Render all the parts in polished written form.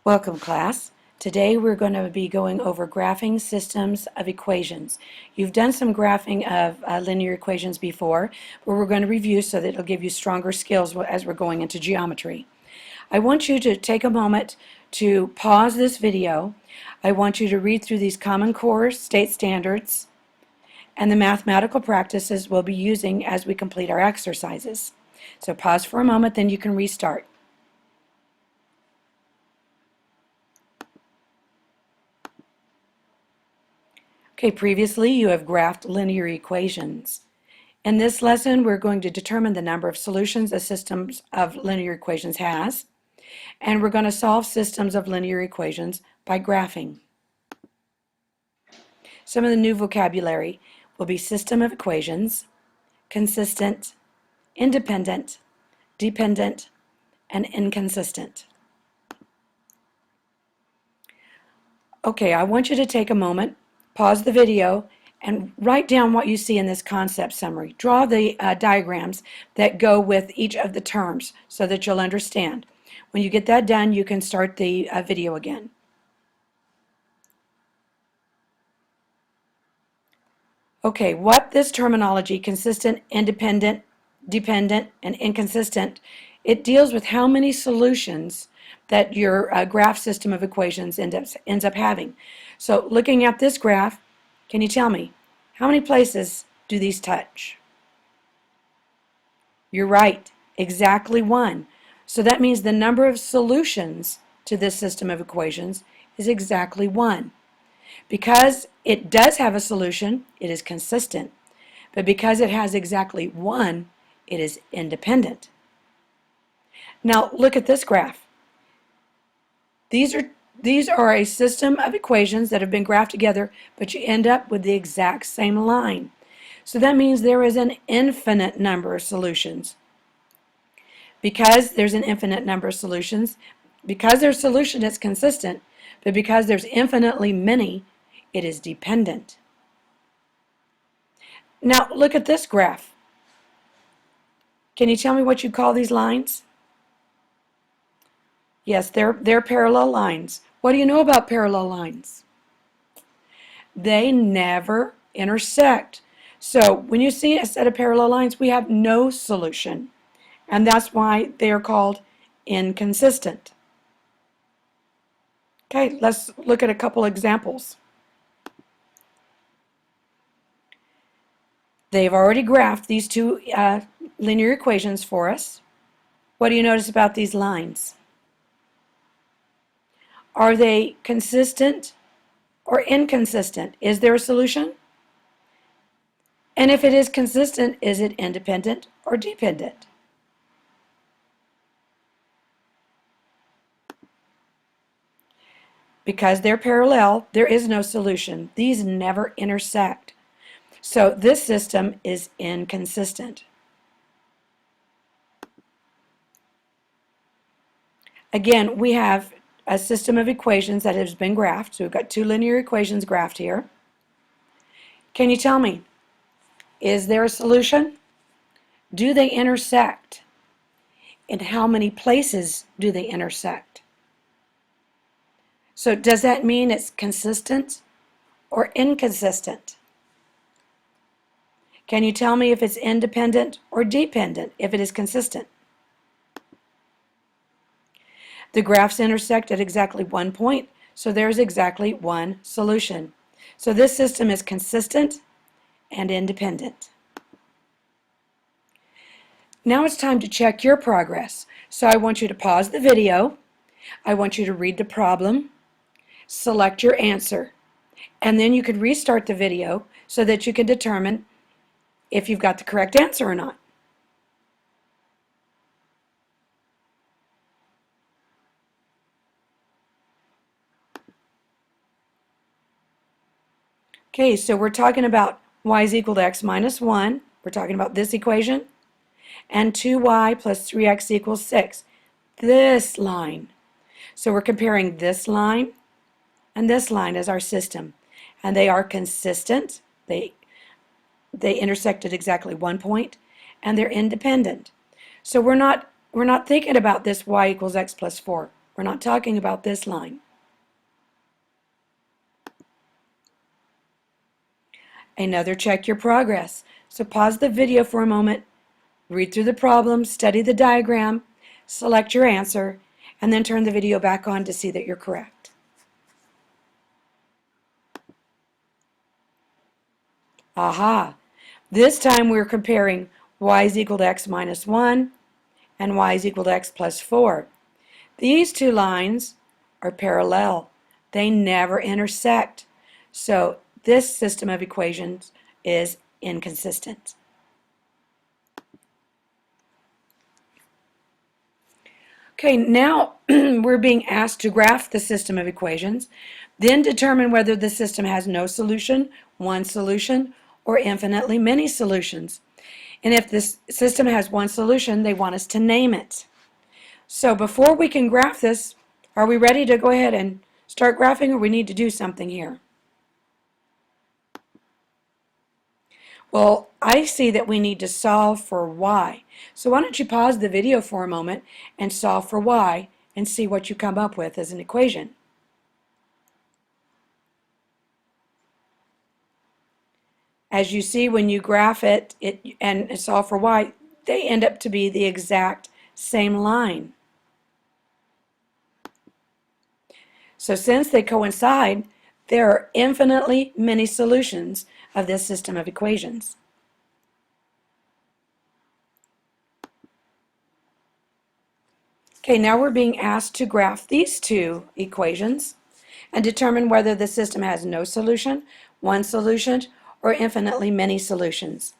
Welcome, class. Today we're going to be going over graphing systems of equations. You've done some graphing of linear equations before, but we're going to review so that it'll give you stronger skills as we're going into geometry. I want you to take a moment to pause this video. I want you to read through these Common Core state standards and the mathematical practices we'll be using as we complete our exercises. So pause for a moment, then you can restart. Okay, previously you have graphed linear equations. In this lesson, we're going to determine the number of solutions a system of linear equations has, and we're going to solve systems of linear equations by graphing. Some of the new vocabulary will be system of equations, consistent, independent, dependent, and inconsistent. Okay, I want you to take a moment, pause the video, and write down what you see in this concept summary. Draw the diagrams that go with each of the terms so that you'll understand. When you get that done, you can start the video again. Okay, what this terminology, consistent, independent, dependent, and inconsistent, it deals with how many solutions that your graph system of equations ends up having. So looking at this graph, can you tell me, how many places do these touch? You're right, exactly one. So that means the number of solutions to this system of equations is exactly one. Because it does have a solution, it is consistent. But because it has exactly one, it is independent. Now look at this graph. These are a system of equations that have been graphed together, but you end up with the exact same line. So that means there is an infinite number of solutions. Because there's an infinite number of solutions, because their solution is consistent, but because there's infinitely many, it is dependent. Now look at this graph. Can you tell me what you call these lines? Yes, they're parallel lines. What do you know about parallel lines? They never intersect. So when you see a set of parallel lines, we have no solution. And that's why they are called inconsistent. Okay, let's look at a couple examples. They've already graphed these two linear equations for us. What do you notice about these lines? Are they consistent or inconsistent? Is there a solution? And if it is consistent, is it independent or dependent? Because they're parallel, there is no solution. These never intersect. So this system is inconsistent. Again, we have a system of equations that has been graphed. So we've got two linear equations graphed here. Can you tell me, is there a solution? Do they intersect? In how many places do they intersect? So does that mean it's consistent or inconsistent? Can you tell me if it's independent or dependent if it is consistent? The graphs intersect at exactly one point, so there's exactly one solution. So this system is consistent and independent. Now it's time to check your progress. So I want you to pause the video. I want you to read the problem, select your answer, and then you could restart the video so that you can determine if you've got the correct answer or not. Okay, so we're talking about y is equal to x minus 1. We're talking about this equation. And 2y plus 3x equals 6. This line. So we're comparing this line and this line as our system. And they are consistent. They intersect at exactly one point. And they're independent. So we're not thinking about this y equals x plus 4. We're not talking about this line. Another check your progress. So pause the video for a moment, read through the problem, study the diagram, select your answer, and then turn the video back on to see that you're correct. Aha! This time we're comparing y is equal to x minus 1 and y is equal to x plus 4. These two lines are parallel. They never intersect. So this system of equations is inconsistent. Okay, now we're being asked to graph the system of equations, then determine whether the system has no solution, one solution, or infinitely many solutions. And if this system has one solution, they want us to name it. So before we can graph this, are we ready to go ahead and start graphing, or we need to do something here? Well, I see that we need to solve for y. So why don't you pause the video for a moment and solve for y and see what you come up with as an equation. As you see, when you graph it and solve for y, they end up to be the exact same line. So since they coincide, there are infinitely many solutions of this system of equations. Okay, now we're being asked to graph these two equations and determine whether the system has no solution, one solution, or infinitely many solutions.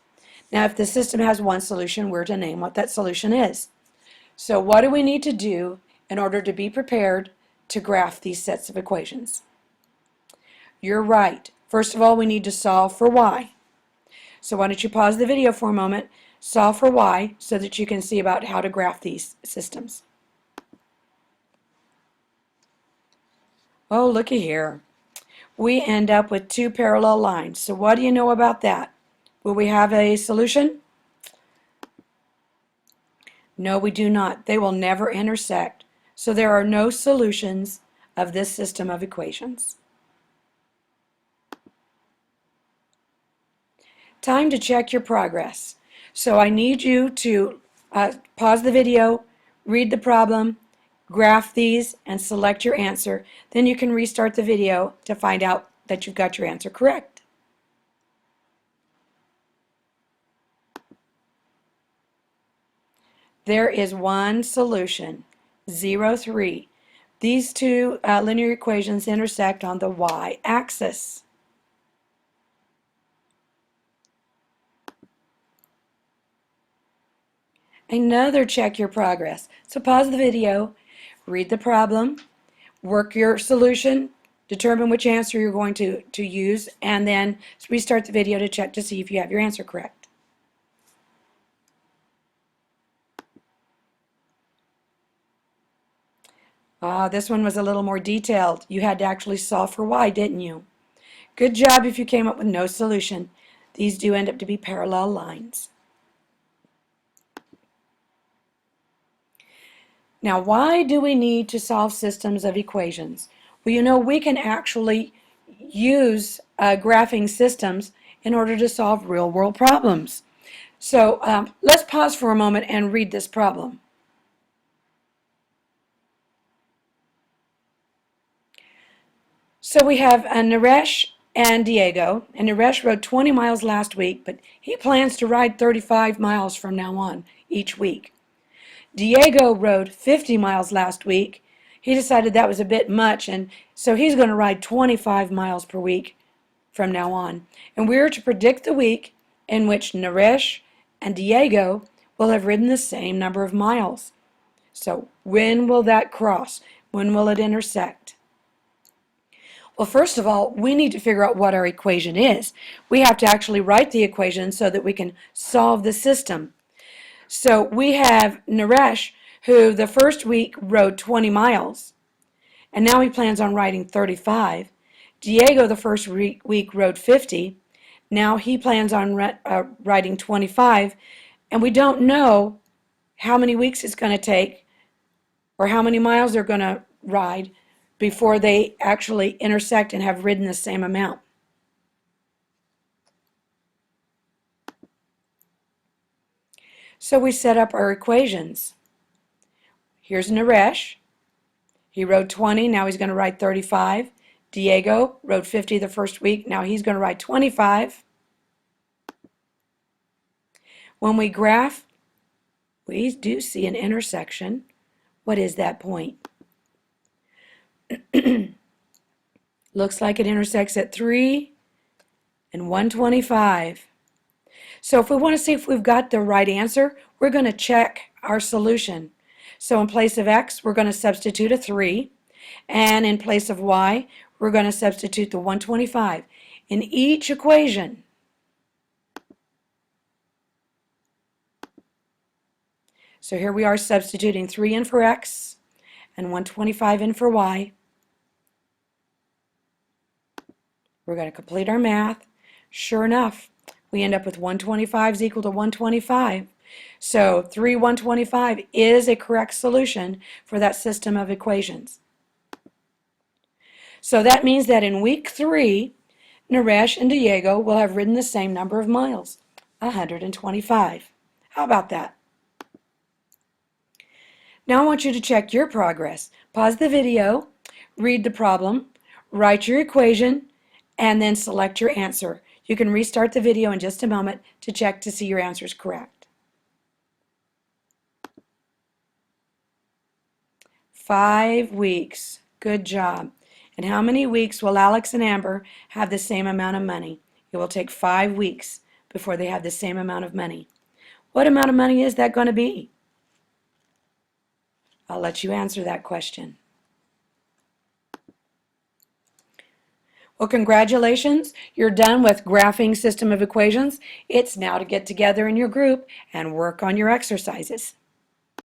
Now, if the system has one solution, we're to name what that solution is. So what do we need to do in order to be prepared to graph these sets of equations? You're right. First of all, we need to solve for y. So why don't you pause the video for a moment, solve for y, so that you can see about how to graph these systems. Oh, looky here. We end up with two parallel lines. So what do you know about that? Will we have a solution? No, we do not. They will never intersect. So there are no solutions of this system of equations. Time to check your progress. So I need you to pause the video, read the problem, graph these, and select your answer. Then you can restart the video to find out that you've got your answer correct. There is one solution, 0, 3. These two linear equations intersect on the y-axis. Another check your progress. So pause the video, read the problem, work your solution, determine which answer you're going to use, and then restart the video to check to see if you have your answer correct. This one was a little more detailed. You had to actually solve for y, didn't you? Good job if you came up with no solution. These do end up to be parallel lines. Now, why do we need to solve systems of equations? Well, you know, we can actually use graphing systems in order to solve real-world problems. So let's pause for a moment and read this problem. So we have Naresh and Diego, and Naresh rode 20 miles last week, but he plans to ride 35 miles from now on each week. Diego rode 50 miles last week. He decided that was a bit much, and so he's going to ride 25 miles per week from now on. And we're to predict the week in which Naresh and Diego will have ridden the same number of miles. So when will that cross? When will it intersect? Well, first of all, we need to figure out what our equation is. We have to actually write the equation so that we can solve the system. So we have Naresh, who the first week rode 20 miles, and now he plans on riding 35. Diego, the first week, rode 50. Now he plans on riding 25, and we don't know how many weeks it's going to take or how many miles they're going to ride before they actually intersect and have ridden the same amount. So we set up our equations. Here's Naresh. He rode 20, now he's going to ride 35. Diego rode 50 the first week, now he's going to ride 25. When we graph, we do see an intersection. What is that point? Looks like it intersects at 3 and 125. So if we want to see if we've got the right answer, we're going to check our solution. So in place of x, we're going to substitute a 3. And in place of y, we're going to substitute the 125. In each equation, so here we are substituting 3 in for x and 125 in for y. We're going to complete our math. Sure enough, we end up with 125 is equal to 125. So 3 125 is a correct solution for that system of equations. So that means that in week 3, Naresh and Diego will have ridden the same number of miles, 125. How about that? Now I want you to check your progress. Pause the video, read the problem, write your equation, and then select your answer. You can restart the video in just a moment to check to see your answer is correct. 5 weeks. Good job. And how many weeks will Alex and Amber have the same amount of money? It will take 5 weeks before they have the same amount of money. What amount of money is that going to be? I'll let you answer that question. Well, congratulations. You're done with graphing system of equations. It's now to get together in your group and work on your exercises.